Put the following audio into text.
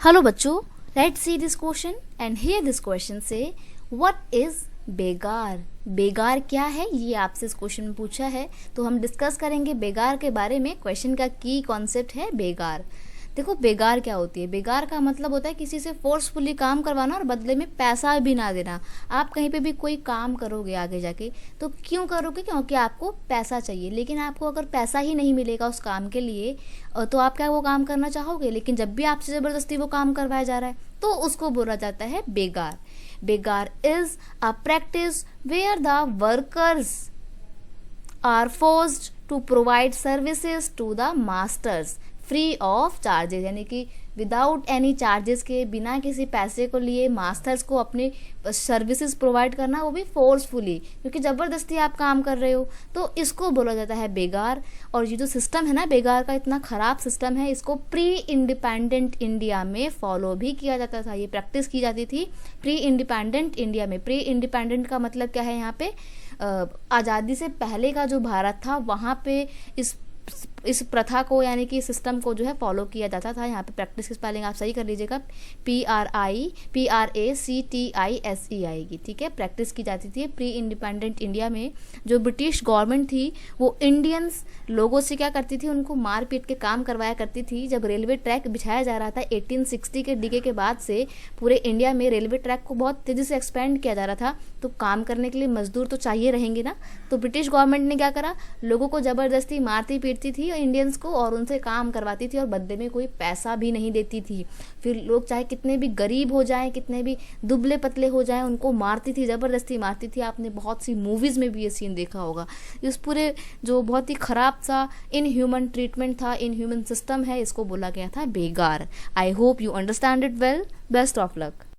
Hello बच्चों, let's see this question and here this question से what is बेगार। बेगार क्या है ये आपसे इस क्वेश्चन में पूछा है, तो हम डिस्कस करेंगे बेगार के बारे में। क्वेश्चन का की कॉन्सेप्ट है बेगार। देखो बेगार क्या होती है। बेगार का मतलब होता है किसी से फोर्सफुली काम करवाना और बदले में पैसा भी ना देना। आप कहीं पे भी कोई काम करोगे आगे जाके तो क्यों करोगे, क्योंकि आपको पैसा चाहिए, लेकिन आपको अगर पैसा ही नहीं मिलेगा उस काम के लिए तो आप क्या वो काम करना चाहोगे। लेकिन जब भी आपसे ज़बरदस्ती वो काम करवाया जा रहा है तो उसको बोला जाता है बेगार। Begar is a practice where the workers are forced to provide services to the masters free of charges, यानी कि विदाउट एनी चार्जेस के, बिना किसी पैसे को लिए मास्टर्स को अपनी सर्विसेज प्रोवाइड करना, वो भी फोर्सफुली, क्योंकि ज़बरदस्ती आप काम कर रहे हो, तो इसको बोला जाता है बेगार। और ये जो सिस्टम है ना बेगार का, इतना ख़राब सिस्टम है, इसको प्री इंडिपेंडेंट इंडिया में फॉलो भी किया जाता था। ये प्रैक्टिस की जाती थी प्री इंडिपेंडेंट इंडिया में। प्री इंडिपेंडेंट का मतलब क्या है, यहाँ पे आज़ादी से पहले का जो भारत था वहाँ पे इस प्रथा को, यानी कि सिस्टम को जो है फॉलो किया जाता था। यहाँ पे प्रैक्टिस की स्पेलिंग आप सही कर लीजिएगा, PRACTISE आएगी, ठीक है। प्रैक्टिस की जाती थी प्री इंडिपेंडेंट इंडिया में। जो ब्रिटिश गवर्नमेंट थी वो इंडियंस लोगों से क्या करती थी, उनको मार पीट के काम करवाया करती थी। जब रेलवे ट्रैक बिछाया जा रहा था 1860 के डिगे के बाद से, पूरे इंडिया में रेलवे ट्रैक को बहुत तेज़ी से एक्सपेंड किया जा रहा था, तो काम करने के लिए मजदूर तो चाहिए रहेंगे ना। तो ब्रिटिश गवर्नमेंट ने क्या करा, लोगों को ज़बरदस्ती मारती पीटती थी इंडियंस को, और उनसे काम करवाती थी, और बदले में कोई पैसा भी नहीं देती थी। फिर लोग चाहे कितने भी गरीब हो जाएं, कितने भी दुबले पतले हो जाएं, उनको मारती थी, ज़बरदस्ती मारती थी। आपने बहुत सी मूवीज़ में भी ये सीन देखा होगा। इस पूरे जो बहुत ही ख़राब सा इनह्यूमन ट्रीटमेंट था, इनह्यूमन सिस्टम है, इसको बोला गया था बेगार। I hope you understand it well. Best of luck.